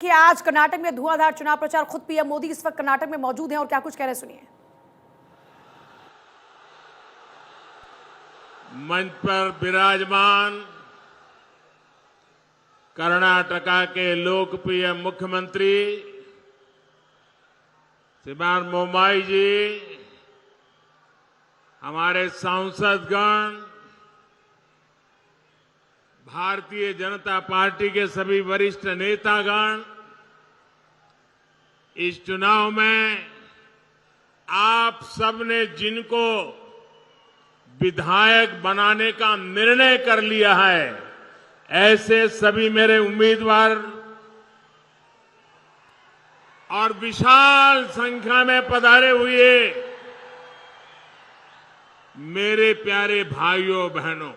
कि आज कर्नाटक में धुआंधार चुनाव प्रचार। खुद पीएम मोदी इस वक्त कर्नाटक में मौजूद हैं और क्या कुछ कह रहे हैं, सुनिए। मंच पर विराजमान कर्नाटका के लोकप्रिय मुख्यमंत्री श्रीमान बोम्मई जी, हमारे सांसदगण, भारतीय जनता पार्टी के सभी वरिष्ठ नेतागण, इस चुनाव में आप सबने जिनको विधायक बनाने का निर्णय कर लिया है, ऐसे सभी मेरे उम्मीदवार और विशाल संख्या में पधारे हुए मेरे प्यारे भाइयों बहनों,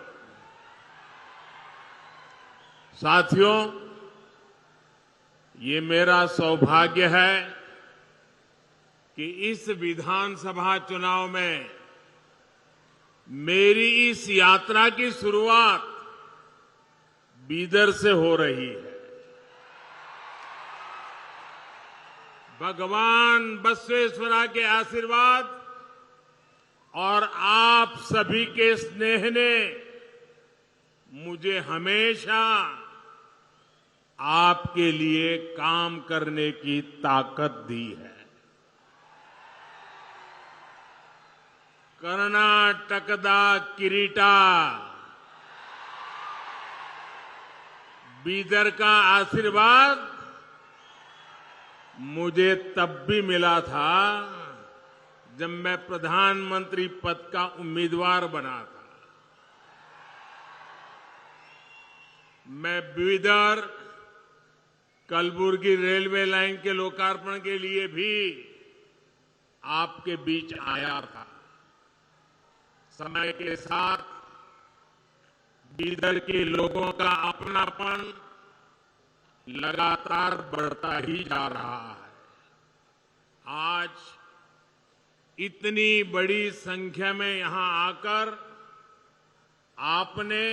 साथियों, ये मेरा सौभाग्य है कि इस विधानसभा चुनाव में मेरी इस यात्रा की शुरुआत बीदर से हो रही है। भगवान बसवेश्वरा के आशीर्वाद और आप सभी के स्नेह ने मुझे हमेशा आपके लिए काम करने की ताकत दी है। कर्नाटकदा किरीटा, बीदर का आशीर्वाद मुझे तब भी मिला था जब मैं प्रधानमंत्री पद का उम्मीदवार बना था। मैं बीदर कलबुर्गी रेलवे लाइन के लोकार्पण के लिए भी आपके बीच आया था। समय के साथ बीदर के लोगों का अपनापन लगातार बढ़ता ही जा रहा है। आज इतनी बड़ी संख्या में यहां आकर आपने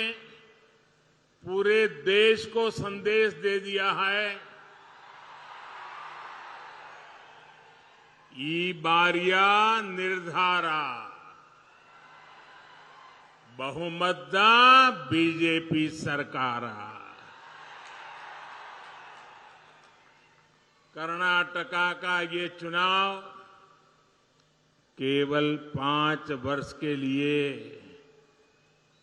पूरे देश को संदेश दे दिया है, ई बारिया निर्धारा बहुमतदा बीजेपी सरकार। कर्नाटका का ये चुनाव केवल 5 वर्ष के लिए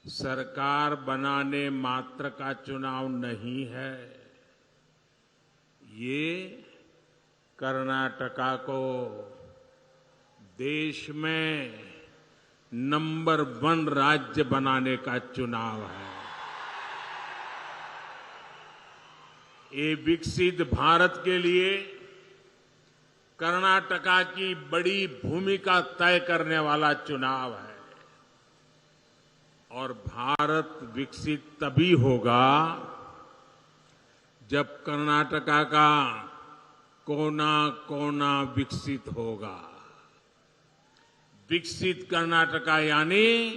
सरकार बनाने मात्र का चुनाव नहीं है। ये कर्नाटका को देश में नंबर 1 राज्य बनाने का चुनाव है। ये विकसित भारत के लिए कर्नाटका की बड़ी भूमिका तय करने वाला चुनाव है। और भारत विकसित तभी होगा जब कर्नाटका का कोना कोना विकसित होगा। विकसित कर्नाटका यानी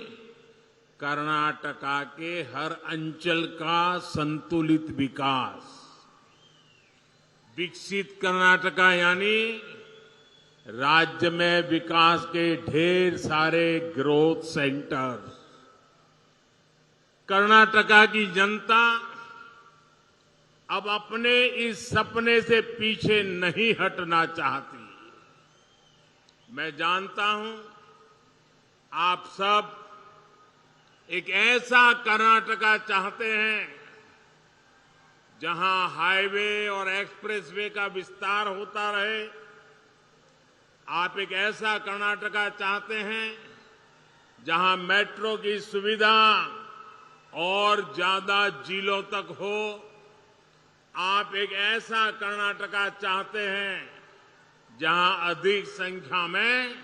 कर्नाटका के हर अंचल का संतुलित विकास। विकसित कर्नाटका यानी राज्य में विकास के ढेर सारे ग्रोथ सेंटर्स। कर्नाटका की जनता अब अपने इस सपने से पीछे नहीं हटना चाहती। मैं जानता हूं आप सब एक ऐसा कर्नाटका चाहते हैं जहां हाईवे और एक्सप्रेसवे का विस्तार होता रहे। आप एक ऐसा कर्नाटका चाहते हैं जहां मेट्रो की सुविधा और ज्यादा जिलों तक हो। आप एक ऐसा कर्नाटका चाहते हैं जहां अधिक संख्या में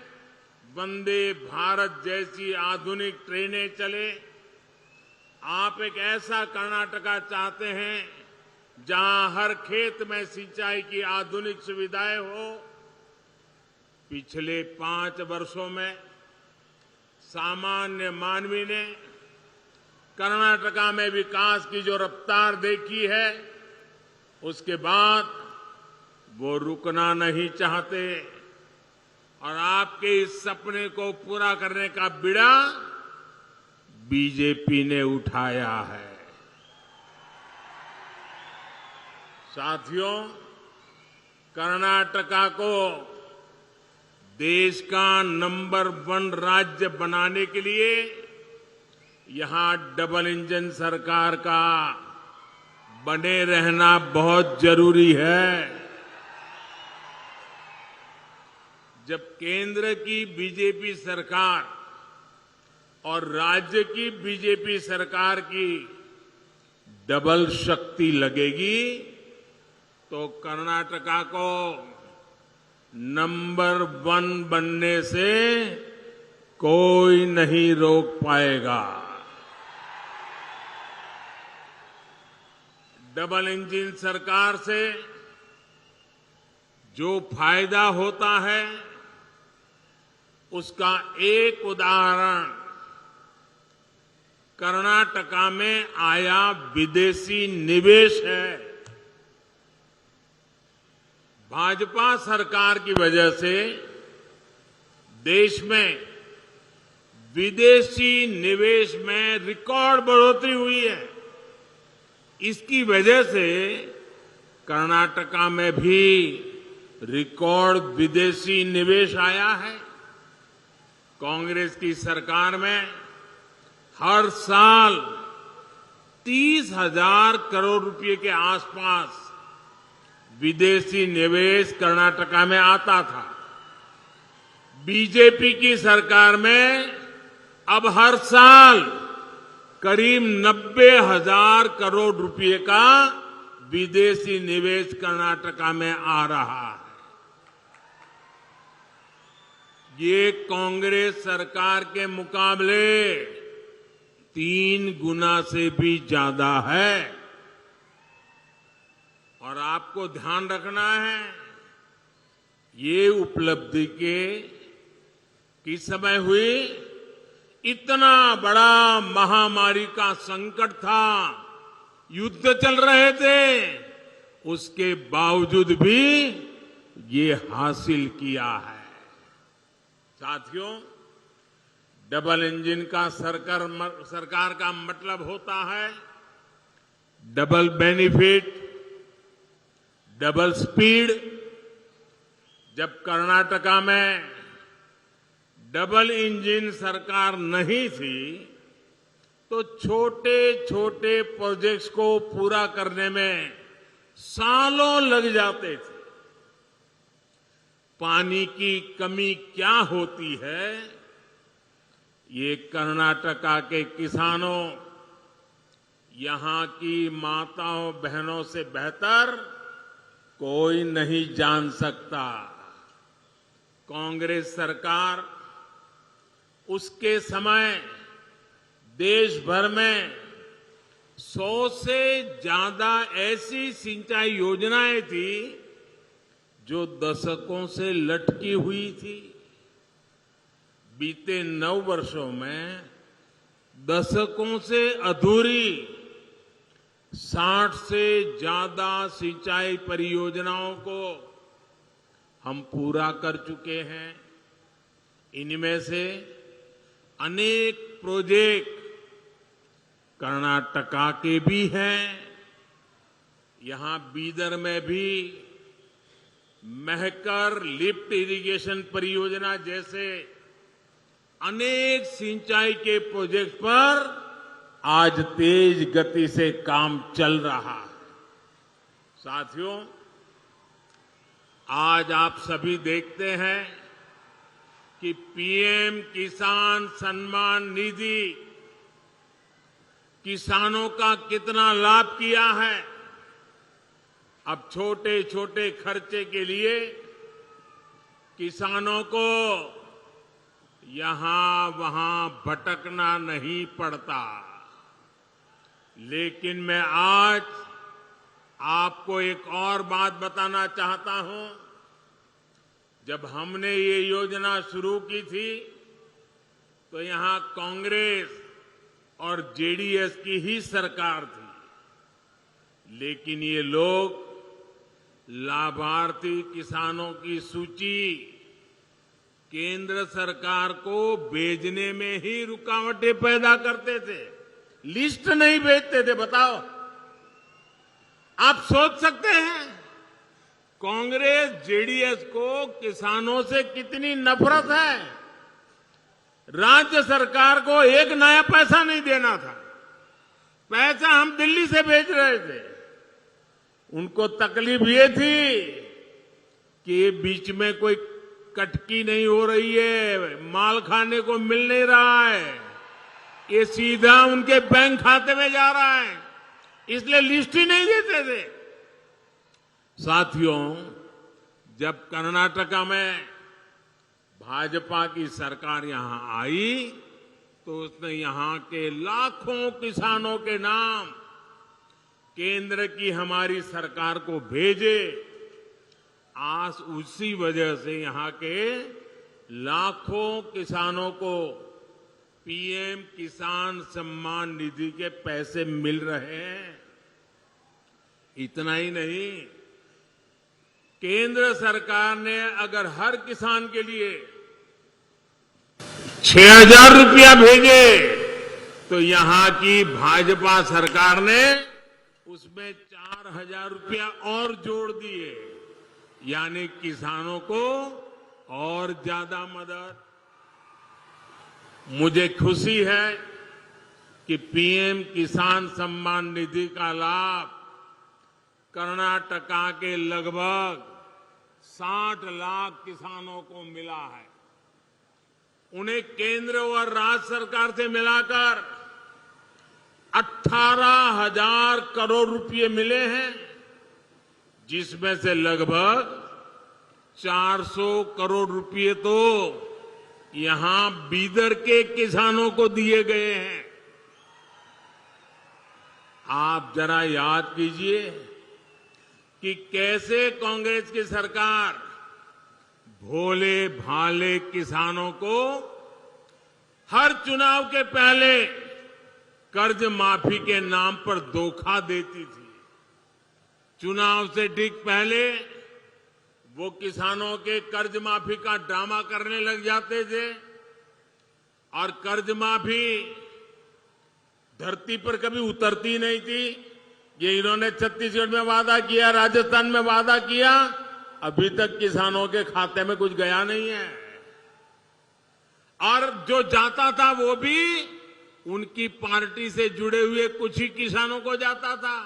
वंदे भारत जैसी आधुनिक ट्रेनें चले। आप एक ऐसा कर्नाटका चाहते हैं जहां हर खेत में सिंचाई की आधुनिक सुविधाएं हो। पिछले 5 वर्षों में सामान्य मानवी ने कर्नाटका में विकास की जो रफ्तार देखी है, उसके बाद वो रुकना नहीं चाहते और आपके इस सपने को पूरा करने का बीड़ा बीजेपी ने उठाया है। साथियों, कर्नाटका को देश का नंबर 1 राज्य बनाने के लिए यहां डबल इंजन सरकार का बने रहना बहुत जरूरी है। जब केंद्र की बीजेपी सरकार और राज्य की बीजेपी सरकार की डबल शक्ति लगेगी तो कर्नाटका को नंबर 1 बनने से कोई नहीं रोक पाएगा। डबल इंजन सरकार से जो फायदा होता है उसका एक उदाहरण कर्नाटका में आया विदेशी निवेश है। भाजपा सरकार की वजह से देश में विदेशी निवेश में रिकॉर्ड बढ़ोतरी हुई है। इसकी वजह से कर्नाटका में भी रिकॉर्ड विदेशी निवेश आया है। कांग्रेस की सरकार में हर साल 30,000 करोड़ रुपए के आसपास विदेशी निवेश कर्नाटका में आता था। बीजेपी की सरकार में अब हर साल करीब 90,000 करोड़ रुपए का विदेशी निवेश कर्नाटका में आ रहा है। ये कांग्रेस सरकार के मुकाबले 3 गुना से भी ज्यादा है। और आपको ध्यान रखना है, ये उपलब्धि किस समय हुई? इतना बड़ा महामारी का संकट था, युद्ध चल रहे थे, उसके बावजूद भी ये हासिल किया है। साथियों, डबल इंजन का सरकार का मतलब होता है डबल बेनिफिट, डबल स्पीड। जब कर्नाटका में डबल इंजन सरकार नहीं थी तो छोटे छोटे प्रोजेक्ट्स को पूरा करने में सालों लग जाते थे। पानी की कमी क्या होती है, ये कर्नाटका के किसानों, यहां की माताओं बहनों से बेहतर कोई नहीं जान सकता। कांग्रेस सरकार उसके समय देश भर में 100 से ज्यादा ऐसी सिंचाई योजनाएं थी जो दशकों से लटकी हुई थी। बीते 9 वर्षों में दशकों से अधूरी 60 से ज्यादा सिंचाई परियोजनाओं को हम पूरा कर चुके हैं। इनमें से अनेक प्रोजेक्ट कर्नाटका के भी हैं। यहां बीदर में भी महकर लिफ्ट इरिगेशन परियोजना जैसे अनेक सिंचाई के प्रोजेक्ट पर आज तेज गति से काम चल रहा है। साथियों, आज आप सभी देखते हैं कि पीएम किसान सम्मान निधि किसानों का कितना लाभ किया है। अब छोटे छोटे खर्चे के लिए किसानों को यहां वहां भटकना नहीं पड़ता। लेकिन मैं आज आपको एक और बात बताना चाहता हूं। जब हमने ये योजना शुरू की थी तो यहां कांग्रेस और जेडीएस की ही सरकार थी। लेकिन ये लोग लाभार्थी किसानों की सूची केंद्र सरकार को भेजने में ही रुकावटें पैदा करते थे, लिस्ट नहीं भेजते थे। बताओ, आप सोच सकते हैं कांग्रेस जेडीएस को किसानों से कितनी नफरत है। राज्य सरकार को एक नया पैसा नहीं देना था, पैसा हम दिल्ली से भेज रहे थे। उनको तकलीफ ये थी कि बीच में कोई कटकी नहीं हो रही है, माल खाने को मिल नहीं रहा है, ये सीधा उनके बैंक खाते में जा रहा है, इसलिए लिस्ट ही नहीं देते थे। साथियों, जब कर्नाटका में भाजपा की सरकार यहां आई तो उसने यहां के लाखों किसानों के नाम केंद्र की हमारी सरकार को भेजे। आज उसी वजह से यहां के लाखों किसानों को पीएम किसान सम्मान निधि के पैसे मिल रहे हैं। इतना ही नहीं, केंद्र सरकार ने अगर हर किसान के लिए 6,000 रुपया भेजे तो यहां की भाजपा सरकार ने उसमें 4,000 रुपया और जोड़ दिए, यानी किसानों को और ज्यादा मदद। मुझे खुशी है कि पीएम किसान सम्मान निधि का लाभ कर्नाटका के लगभग 60 लाख किसानों को मिला है। उन्हें केंद्र और राज्य सरकार से मिलाकर 18,000 करोड़ रुपए मिले हैं, जिसमें से लगभग 400 करोड़ रुपए तो यहां बीदर के किसानों को दिए गए हैं। आप जरा याद कीजिए कि कैसे कांग्रेस की सरकार भोले भाले किसानों को हर चुनाव के पहले कर्ज माफी के नाम पर धोखा देती थी। चुनाव से ठीक पहले वो किसानों के कर्ज माफी का ड्रामा करने लग जाते थे और कर्ज माफी धरती पर कभी उतरती नहीं थी। ये इन्होंने छत्तीसगढ़ में वादा किया, राजस्थान में वादा किया, अभी तक किसानों के खाते में कुछ गया नहीं है। और जो जाता था वो भी उनकी पार्टी से जुड़े हुए कुछ ही किसानों को जाता था।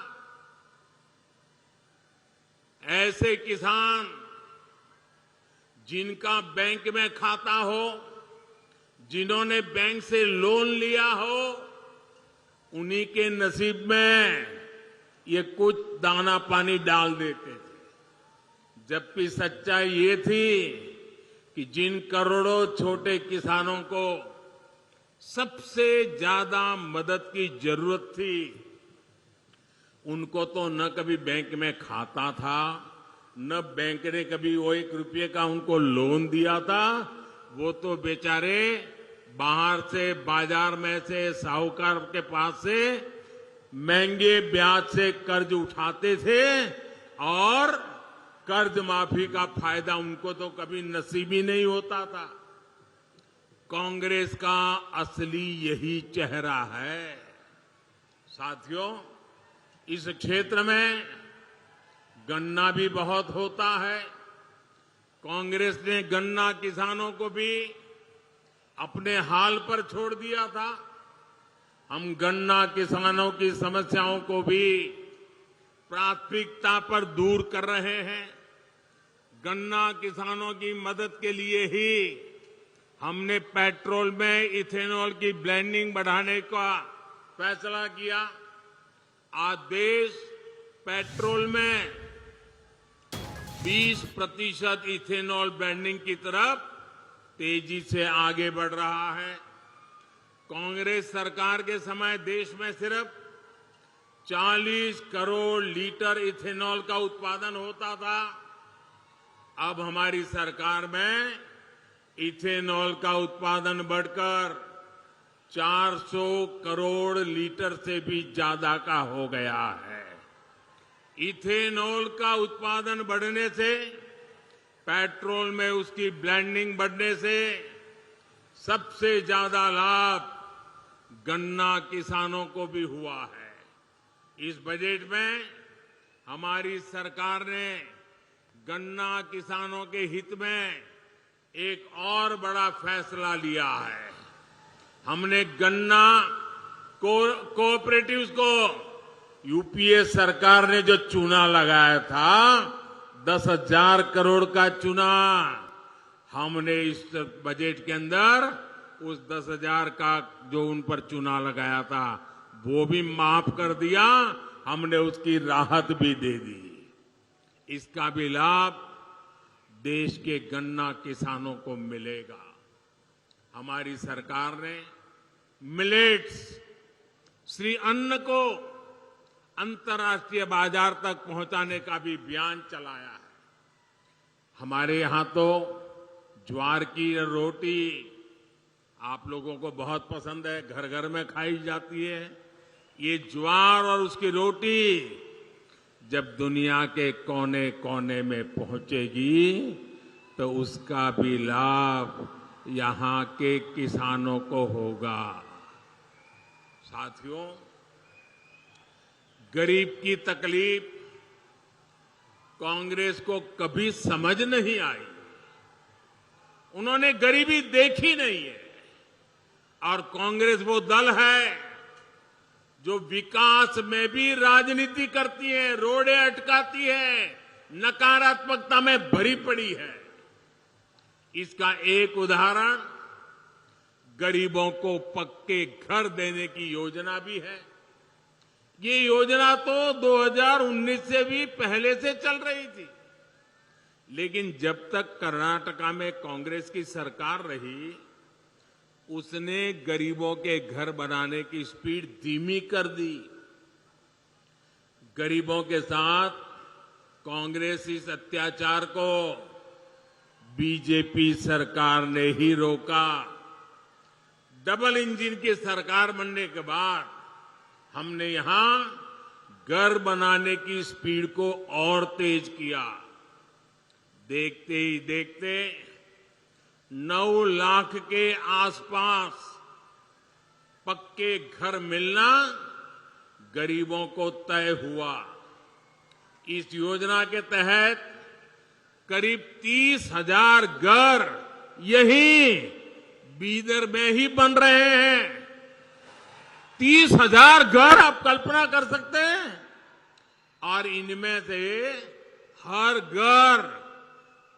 ऐसे किसान जिनका बैंक में खाता हो, जिन्होंने बैंक से लोन लिया हो, उन्हीं के नसीब में ये कुछ दाना पानी डाल देते थे। जबकि सच्चाई ये थी कि जिन करोड़ों छोटे किसानों को सबसे ज्यादा मदद की जरूरत थी, उनको तो न कभी बैंक में खाता था, न बैंक ने कभी वो 1 रुपये का उनको लोन दिया था। वो तो बेचारे बाहर से, बाजार में से, साहूकार के पास से महंगे ब्याज से कर्ज उठाते थे और कर्ज माफी का फायदा उनको तो कभी नसीब ही नहीं होता था। कांग्रेस का असली यही चेहरा है। साथियों, इस क्षेत्र में गन्ना भी बहुत होता है। कांग्रेस ने गन्ना किसानों को भी अपने हाल पर छोड़ दिया था। हम गन्ना किसानों की समस्याओं को भी प्राथमिकता पर दूर कर रहे हैं। गन्ना किसानों की मदद के लिए ही हमने पेट्रोल में इथेनॉल की ब्लेंडिंग बढ़ाने का फैसला किया। आज देश पेट्रोल में 20% इथेनॉल ब्लेंडिंग की तरफ तेजी से आगे बढ़ रहा है। कांग्रेस सरकार के समय देश में सिर्फ 40 करोड़ लीटर इथेनॉल का उत्पादन होता था। अब हमारी सरकार में इथेनॉल का उत्पादन बढ़कर 400 करोड़ लीटर से भी ज्यादा का हो गया है। इथेनॉल का उत्पादन बढ़ने से, पेट्रोल में उसकी ब्लेंडिंग बढ़ने से सबसे ज्यादा लाभ गन्ना किसानों को भी हुआ है। इस बजट में हमारी सरकार ने गन्ना किसानों के हित में एक और बड़ा फैसला लिया है। हमने गन्ना कोऑपरेटिव्स को यूपीए सरकार ने जो चूना लगाया था 10,000 करोड़ का चूना, हमने इस बजट के अंदर उस 10,000 का जो उन पर चूना लगाया था वो भी माफ कर दिया। हमने उसकी राहत भी दे दी। इसका भी लाभ देश के गन्ना किसानों को मिलेगा। हमारी सरकार ने मिलेट्स, श्री अन्न को अंतर्राष्ट्रीय बाजार तक पहुंचाने का भी अभियान चलाया है। हमारे यहां तो ज्वार की रोटी आप लोगों को बहुत पसंद है, घर घर में खाई जाती है। ये ज्वार और उसकी रोटी जब दुनिया के कोने कोने में पहुंचेगी तो उसका भी लाभ यहां के किसानों को होगा। साथियों, गरीब की तकलीफ कांग्रेस को कभी समझ नहीं आई। उन्होंने गरीबी देखी नहीं है। और कांग्रेस वो दल है जो विकास में भी राजनीति करती है, रोड़े अटकाती है, नकारात्मकता में भरी पड़ी है। इसका एक उदाहरण गरीबों को पक्के घर देने की योजना भी है। ये योजना तो 2019 से भी पहले से चल रही थी, लेकिन जब तक कर्नाटका में कांग्रेस की सरकार रही उसने गरीबों के घर बनाने की स्पीड धीमी कर दी। गरीबों के साथ कांग्रेस इस अत्याचार को बीजेपी सरकार ने ही रोका। डबल इंजन की सरकार बनने के बाद हमने यहां घर बनाने की स्पीड को और तेज किया। देखते ही देखते 9 लाख के आसपास पक्के घर मिलना गरीबों को तय हुआ। इस योजना के तहत करीब 30,000 घर यही बीदर में ही बन रहे हैं। 30,000 घर आप कल्पना कर सकते हैं। और इनमें से हर घर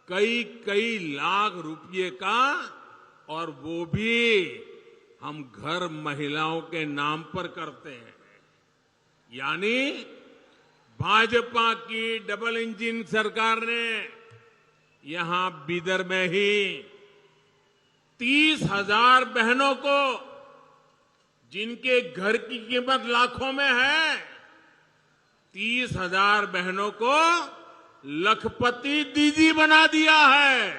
कई लाख रुपए का, और वो भी हम घर महिलाओं के नाम पर करते हैं। यानी भाजपा की डबल इंजन सरकार ने यहां बीदर में ही 30,000 बहनों को, जिनके घर की कीमत लाखों में है, 30,000 बहनों को लखपति दीदी बना दिया है।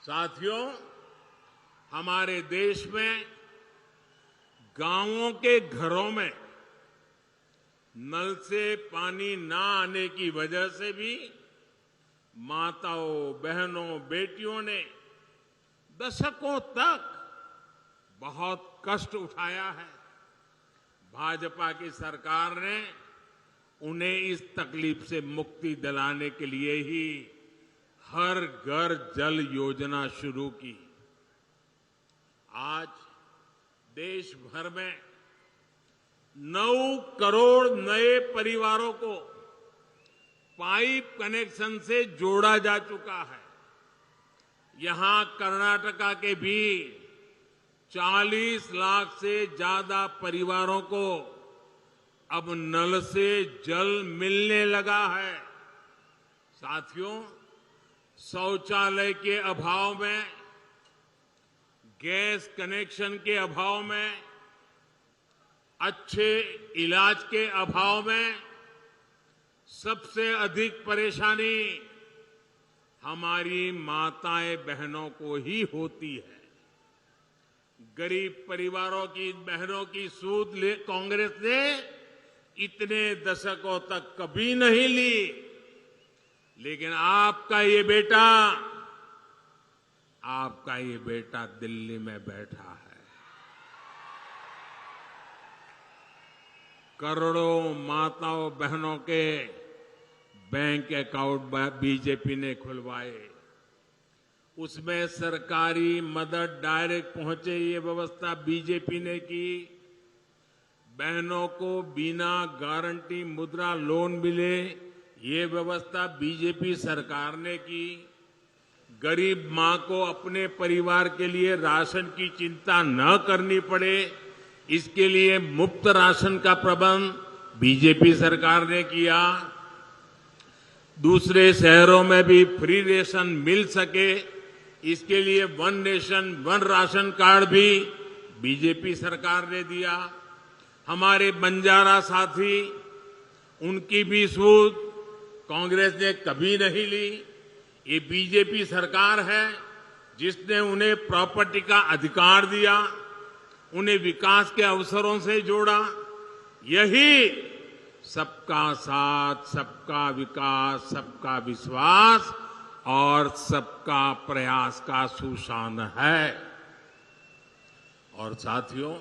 साथियों, हमारे देश में गांवों के घरों में नल से पानी ना आने की वजह से भी माताओं, बहनों, बेटियों ने दशकों तक बहुत कष्ट उठाया है। भाजपा की सरकार ने उन्हें इस तकलीफ से मुक्ति दिलाने के लिए ही हर घर जल योजना शुरू की। आज देश भर में 9 करोड़ नए परिवारों को पाइप कनेक्शन से जोड़ा जा चुका है। यहां कर्नाटका के भी 40 लाख से ज्यादा परिवारों को अब नल से जल मिलने लगा है। साथियों, शौचालय के अभाव में, गैस कनेक्शन के अभाव में, अच्छे इलाज के अभाव में सबसे अधिक परेशानी हमारी माताएं बहनों को ही होती है। गरीब परिवारों की बहनों की सूद ले कांग्रेस ने इतने दशकों तक कभी नहीं ली। लेकिन आपका ये बेटा दिल्ली में बैठा है। करोड़ों माताओं बहनों के बैंक अकाउंट बीजेपी ने खुलवाए। उसमें सरकारी मदद डायरेक्ट पहुंचे ये व्यवस्था बीजेपी ने की। बहनों को बिना गारंटी मुद्रा लोन मिले ये व्यवस्था बीजेपी सरकार ने की। गरीब मां को अपने परिवार के लिए राशन की चिंता न करनी पड़े, इसके लिए मुफ्त राशन का प्रबंध बीजेपी सरकार ने किया। दूसरे शहरों में भी फ्री रेशन मिल सके, इसके लिए one nation one ration card भी बीजेपी सरकार ने दिया। हमारे बंजारा साथी, उनकी भी सूद कांग्रेस ने कभी नहीं ली। ये बीजेपी सरकार है जिसने उन्हें प्रॉपर्टी का अधिकार दिया, उन्हें विकास के अवसरों से जोड़ा। यही सबका साथ, सबका विकास, सबका विश्वास और सबका प्रयास का सुशान है। और साथियों,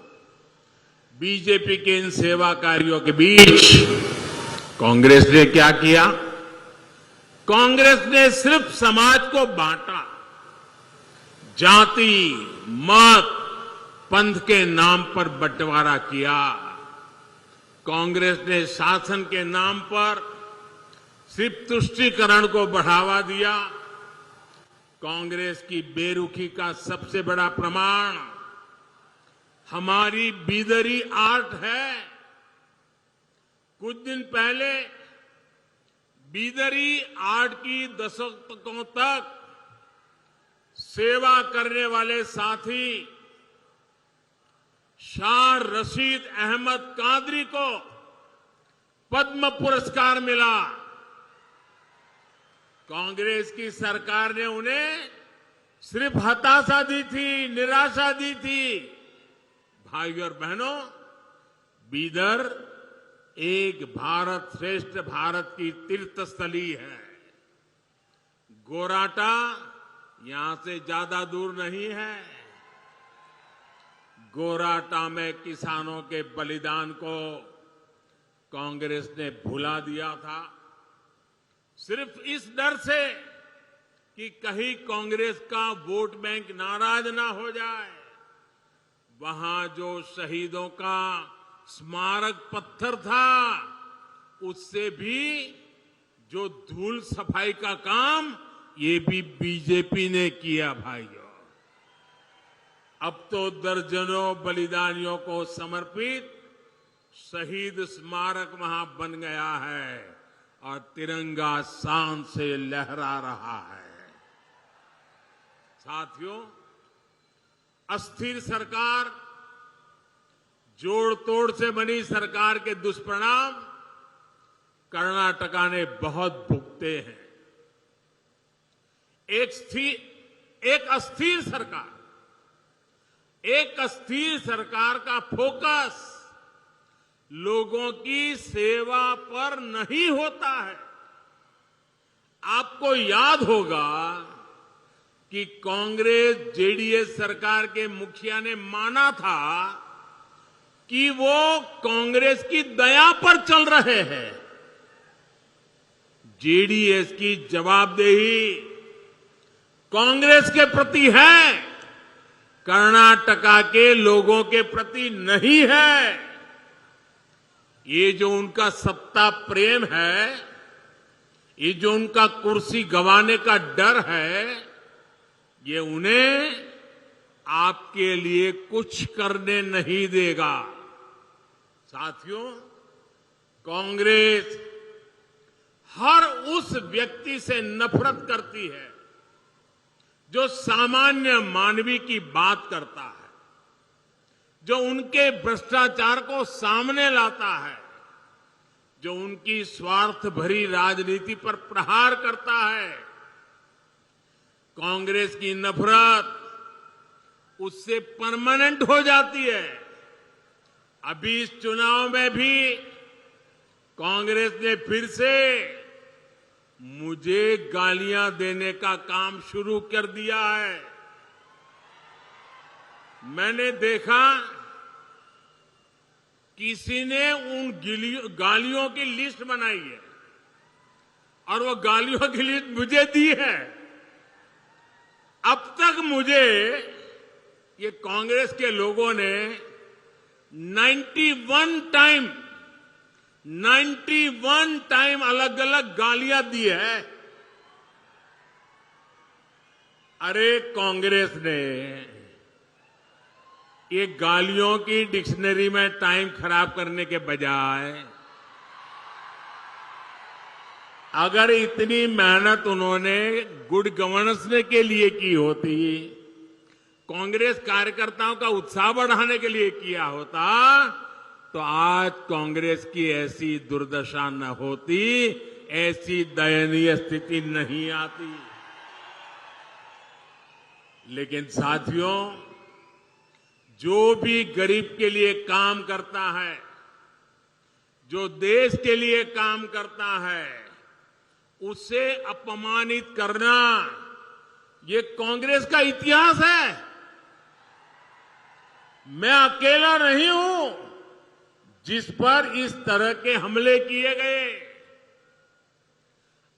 बीजेपी के इन सेवा कार्यों के बीच कांग्रेस ने क्या किया? कांग्रेस ने सिर्फ समाज को बांटा, जाति, मत, पंथ के नाम पर बंटवारा किया। कांग्रेस ने शासन के नाम पर सिर्फ तुष्टीकरण को बढ़ावा दिया। कांग्रेस की बेरुखी का सबसे बड़ा प्रमाण हमारी बीदरी आर्ट है। कुछ दिन पहले बीदरी आर्ट की दशकों तक सेवा करने वाले साथी शाह रशीद अहमद कादरी को पद्म पुरस्कार मिला। कांग्रेस की सरकार ने उन्हें सिर्फ हताशा दी थी, निराशा दी थी। भाइयों और बहनों, बीदर एक भारत श्रेष्ठ भारत की तीर्थस्थली है। गोराटा यहां से ज्यादा दूर नहीं है। गोराटा में किसानों के बलिदान को कांग्रेस ने भुला दिया था, सिर्फ इस डर से कि कहीं कांग्रेस का वोट बैंक नाराज ना हो जाए। वहां जो शहीदों का स्मारक पत्थर था, उससे भी जो धूल सफाई का काम, ये भी बीजेपी ने किया। भाइयों, अब तो दर्जनों बलिदानियों को समर्पित शहीद स्मारक वहां बन गया है और तिरंगा शान से लहरा रहा है। साथियों, अस्थिर सरकार, जोड़ तोड़ से बनी सरकार के दुष्परिणाम कर्नाटका ने बहुत भुगते हैं। एक अस्थिर सरकार का फोकस लोगों की सेवा पर नहीं होता है। आपको याद होगा कि कांग्रेस जेडीएस सरकार के मुखिया ने माना था कि वो कांग्रेस की दया पर चल रहे हैं। जेडीएस की जवाबदेही कांग्रेस के प्रति है, कर्नाटका के लोगों के प्रति नहीं है। ये जो उनका सत्ता प्रेम है, ये जो उनका कुर्सी गंवाने का डर है, ये उन्हें आपके लिए कुछ करने नहीं देगा। साथियों, कांग्रेस हर उस व्यक्ति से नफरत करती है जो सामान्य मानवी की बात करता है, जो उनके भ्रष्टाचार को सामने लाता है, जो उनकी स्वार्थ भरी राजनीति पर प्रहार करता है। कांग्रेस की नफरत उससे परमानेंट हो जाती है। अभी इस चुनाव में भी कांग्रेस ने फिर से मुझे गालियां देने का काम शुरू कर दिया है। मैंने देखा किसी ने उन गालियों की लिस्ट बनाई है और वो गालियों की लिस्ट मुझे दी है। अब तक मुझे ये कांग्रेस के लोगों ने 91 टाइम अलग अलग गालियां दी है। अरे कांग्रेस ने ये गालियों की डिक्शनरी में टाइम खराब करने के बजाय अगर इतनी मेहनत उन्होंने गुड गवर्नेंस के लिए की होती, कांग्रेस कार्यकर्ताओं का उत्साह बढ़ाने के लिए किया होता, तो आज कांग्रेस की ऐसी दुर्दशा न होती, ऐसी दयनीय स्थिति नहीं आती। लेकिन साथियों, जो भी गरीब के लिए काम करता है, जो देश के लिए काम करता है, उसे अपमानित करना ये कांग्रेस का इतिहास है। मैं अकेला नहीं हूं जिस पर इस तरह के हमले किए गए।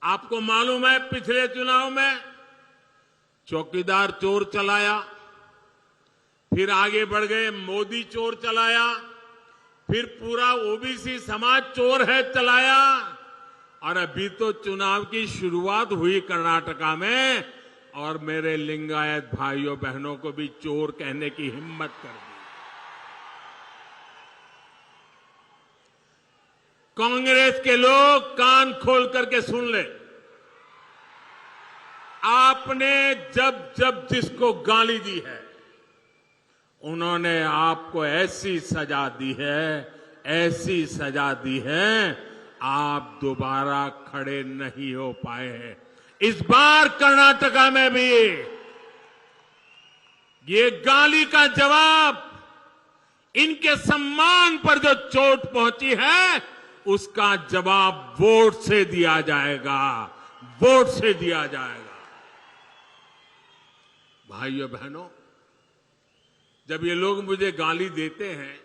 आपको मालूम है, पिछले चुनाव में चौकीदार चोर चलाया, फिर आगे बढ़ गए मोदी चोर चलाया, फिर पूरा ओबीसी समाज चोर है चलाया, और अभी तो चुनाव की शुरुआत हुई कर्नाटका में, और मेरे लिंगायत भाइयों बहनों को भी चोर कहने की हिम्मत कर दी। कांग्रेस के लोग कान खोल करके सुन ले, आपने जब जब जिसको गाली दी है, उन्होंने आपको ऐसी सजा दी है, ऐसी सजा दी है, आप दोबारा खड़े नहीं हो पाए हैं। इस बार कर्नाटका में भी ये गाली का जवाब, इनके सम्मान पर जो चोट पहुंची है, उसका जवाब वोट से दिया जाएगा, वोट से दिया जाएगा। भाइयों बहनों, जब ये लोग मुझे गाली देते हैं,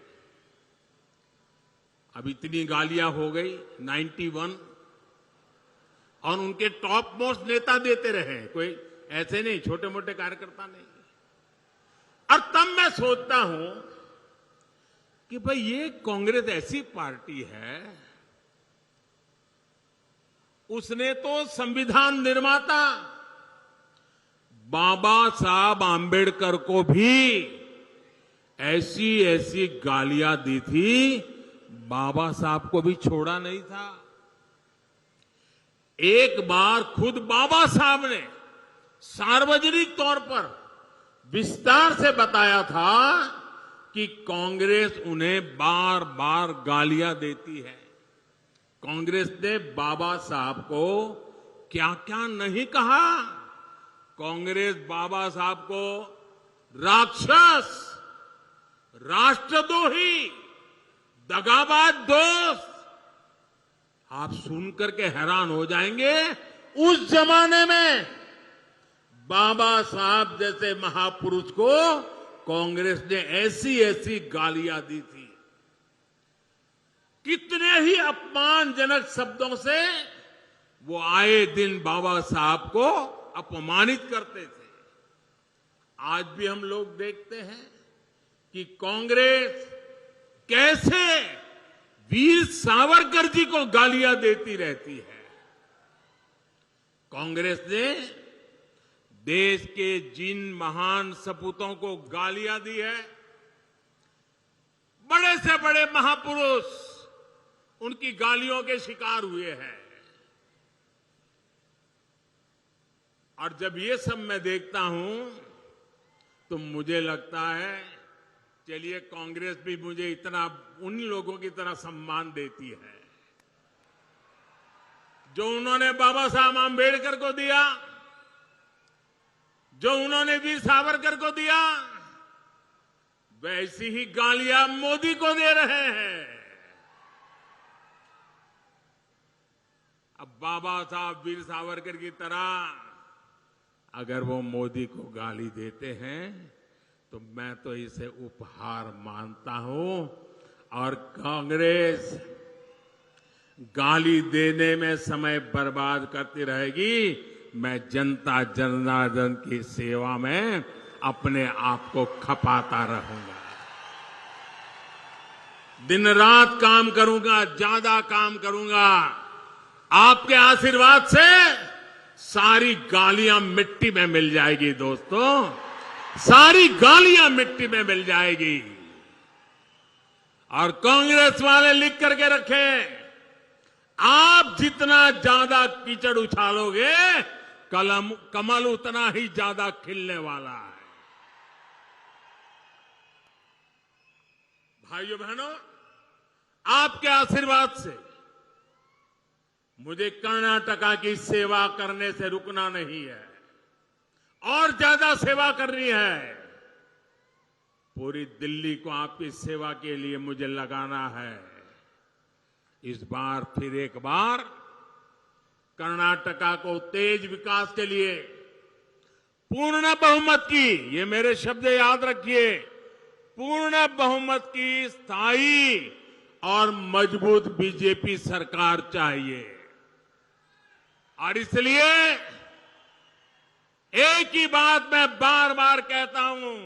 अब इतनी गालियां हो गई 91, और उनके टॉप मोस्ट नेता देते रहे, कोई ऐसे नहीं, छोटे मोटे कार्यकर्ता नहीं। और तब मैं सोचता हूं कि भाई ये कांग्रेस ऐसी पार्टी है, उसने तो संविधान निर्माता बाबा साहब आंबेडकर को भी ऐसी ऐसी गालियां दी थी, बाबा साहब को भी छोड़ा नहीं था। एक बार खुद बाबा साहब ने सार्वजनिक तौर पर विस्तार से बताया था कि कांग्रेस उन्हें बार बार गालियां देती है। कांग्रेस ने बाबा साहब को क्या क्या नहीं कहा। कांग्रेस बाबा साहब को राक्षस, राष्ट्रद्रोही, दगाबाज दोस्त, आप सुनकर के हैरान हो जाएंगे। उस जमाने में बाबा साहब जैसे महापुरुष को कांग्रेस ने ऐसी ऐसी गालियां दी थी। कितने ही अपमानजनक शब्दों से वो आए दिन बाबा साहब को अपमानित करते थे। आज भी हम लोग देखते हैं कि कांग्रेस कैसे वीर सावरकर जी को गालियां देती रहती है। कांग्रेस ने देश के जिन महान सपूतों को गालियां दी है, बड़े से बड़े महापुरुष उनकी गालियों के शिकार हुए हैं। और जब ये सब मैं देखता हूं तो मुझे लगता है, चलिए कांग्रेस भी मुझे इतना उन लोगों की तरह सम्मान देती है जो उन्होंने बाबा साहब आंबेडकर को दिया, जो उन्होंने वीर सावरकर को दिया, वैसी ही गालियां मोदी को दे रहे हैं। अब बाबा साहब वीर सावरकर की तरह अगर वो मोदी को गाली देते हैं तो मैं तो इसे उपहार मानता हूं। और कांग्रेस गाली देने में समय बर्बाद करती रहेगी। मैं जनता जनार्दन की सेवा में अपने आप को खपाता रहूंगा। दिन रात काम करूंगा, ज्यादा काम करूंगा। आपके आशीर्वाद से सारी गालियां मिट्टी में मिल जाएगी दोस्तों, सारी गालियां मिट्टी में मिल जाएगी। और कांग्रेस वाले लिख करके रखें, आप जितना ज्यादा कीचड़ उछालोगे कमल उतना ही ज्यादा खिलने वाला है। भाइयों बहनों, आपके आशीर्वाद से मुझे कर्नाटका की सेवा करने से रुकना नहीं है, और ज्यादा सेवा करनी है। पूरी दिल्ली को आपकी सेवा के लिए मुझे लगाना है। इस बार फिर एक बार कर्नाटका को तेज विकास के लिए पूर्ण बहुमत की, ये मेरे शब्द याद रखिए, पूर्ण बहुमत की स्थायी और मजबूत बीजेपी सरकार चाहिए। और इसलिए एक ही बात मैं बार बार कहता हूं,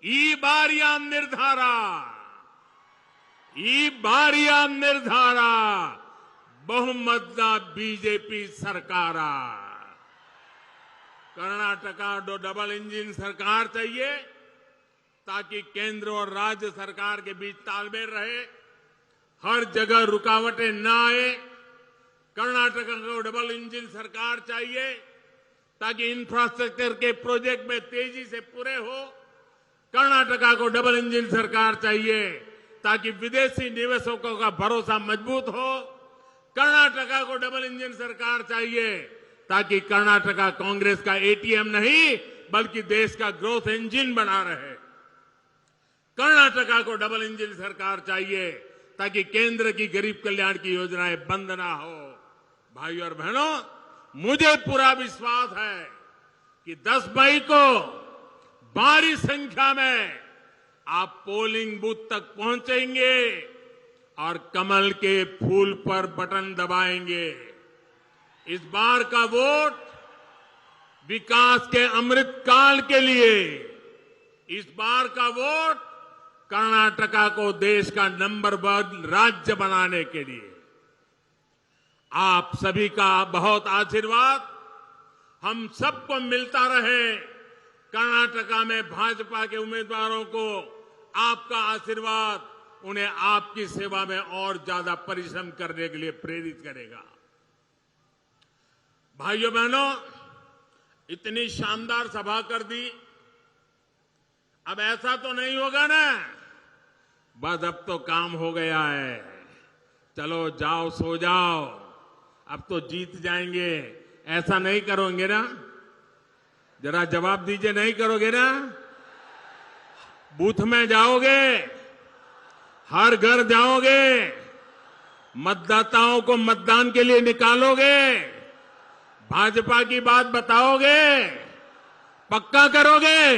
ई बारिया निर्धारा, ई बारिया निर्धारा बहुमतदा बीजेपी सरकारा। कर्नाटका डबल इंजन सरकार चाहिए ताकि केंद्र और राज्य सरकार के बीच तालमेल रहे, हर जगह रुकावटें न आए। कर्नाटका को डबल इंजन सरकार चाहिए ताकि इंफ्रास्ट्रक्चर के प्रोजेक्ट में तेजी से पूरे हो। कर्नाटका को डबल इंजन सरकार चाहिए ताकि विदेशी निवेशकों का भरोसा मजबूत हो। कर्नाटका को डबल इंजन सरकार चाहिए ताकि कर्नाटका कांग्रेस का एटीएम नहीं बल्कि देश का ग्रोथ इंजन बना रहे। कर्नाटका को डबल इंजन सरकार चाहिए ताकि केंद्र की गरीब कल्याण की योजनाएं बंद ना हो। भाइयों और बहनों, मुझे पूरा विश्वास है कि 10 मई को भारी संख्या में आप पोलिंग बूथ तक पहुंचेंगे और कमल के फूल पर बटन दबाएंगे। इस बार का वोट विकास के अमृत काल के लिए, इस बार का वोट कर्नाटका को देश का नंबर 1 राज्य बनाने के लिए। आप सभी का बहुत आशीर्वाद हम सबको मिलता रहे। कर्नाटका में भाजपा के उम्मीदवारों को आपका आशीर्वाद उन्हें आपकी सेवा में और ज्यादा परिश्रम करने के लिए प्रेरित करेगा। भाइयों बहनों, इतनी शानदार सभा कर दी, अब ऐसा तो नहीं होगा ना बस अब तो काम हो गया है, चलो जाओ सो जाओ, अब तो जीत जाएंगे, ऐसा नहीं करोगे ना? जरा जवाब दीजिए, नहीं करोगे ना? बूथ में जाओगे, हर घर जाओगे, मतदाताओं को मतदान के लिए निकालोगे, भाजपा की बात बताओगे, पक्का करोगे?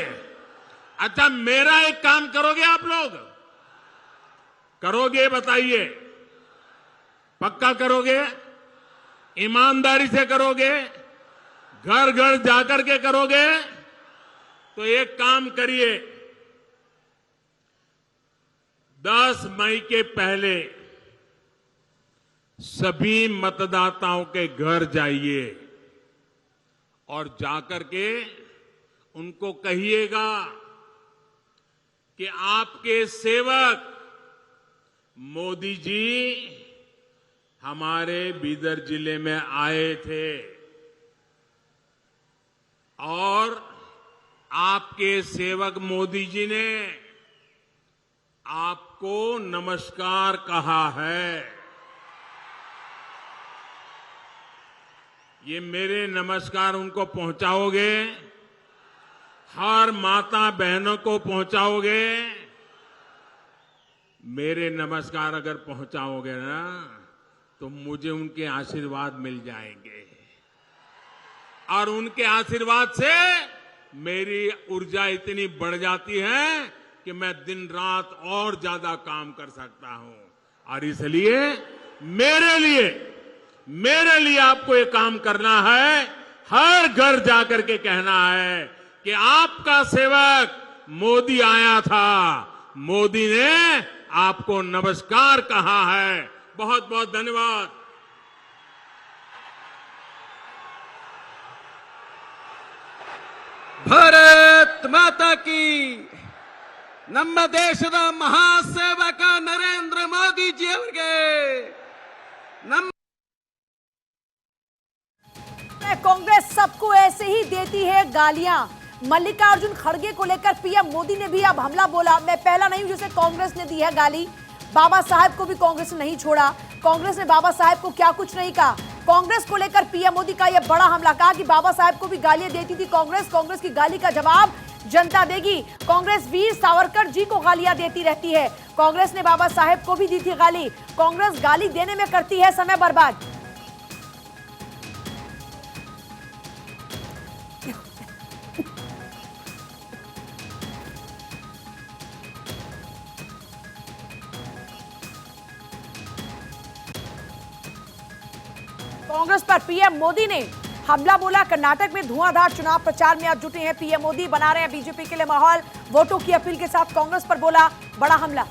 अच्छा, मेरा एक काम करोगे आप लोग? करोगे बताइए, पक्का करोगे? ईमानदारी से करोगे? घर घर जाकर के करोगे? तो एक काम करिए, 10 मई के पहले सभी मतदाताओं के घर जाइए और जाकर के उनको कहिएगा कि आपके सेवक मोदी जी हमारे बीदर जिले में आए थे और आपके सेवक मोदी जी ने आपको नमस्कार कहा है। ये मेरे नमस्कार उनको पहुंचाओगे? हर माता बहनों को पहुंचाओगे? मेरे नमस्कार अगर पहुंचाओगे ना तो मुझे उनके आशीर्वाद मिल जाएंगे और उनके आशीर्वाद से मेरी ऊर्जा इतनी बढ़ जाती है कि मैं दिन रात और ज्यादा काम कर सकता हूं। और इसलिए मेरे लिए आपको ये काम करना है, हर घर जाकर के कहना है कि आपका सेवक मोदी आया था, मोदी ने आपको नमस्कार कहा है। बहुत बहुत धन्यवाद। ಭಾರತ್ ಮಾತಾ ಕಿ ನಮ್ಮ ದೇಶದ ಮಹಾಸೇವಕ ನರೇಂದ್ರ ಮೋದಿ ಜಿ ಅವರಿಗೆ ನಮ್ಮ कांग्रेस सबको ऐसे ही देती है गालियां। मल्लिकार्जुन खड़गे को लेकर पीएम मोदी ने भी अब हमला बोला। मैं पहला नहीं हूं जिसे कांग्रेस ने दी है गाली। बाबा साहब को भी कांग्रेस ने नहीं छोड़ा। कांग्रेस ने बाबा साहब को क्या कुछ नहीं कहा। कांग्रेस को लेकर पीएम मोदी का यह बड़ा हमला, कहा कि बाबा साहब को भी गालियां देती थी कांग्रेस। कांग्रेस की गाली का जवाब जनता देगी। कांग्रेस वीर सावरकर जी को गालियां देती रहती है। कांग्रेस ने बाबा साहब को भी दी थी गाली। कांग्रेस गाली देने में करती है समय बर्बाद। कांग्रेस पर पीएम मोदी ने हमला बोला। कर्नाटक में धुआंधार चुनाव प्रचार में आज जुटे हैं पीएम मोदी। बना रहे हैं बीजेपी के लिए माहौल। वोटों की अपील के साथ कांग्रेस पर बोला बड़ा हमला।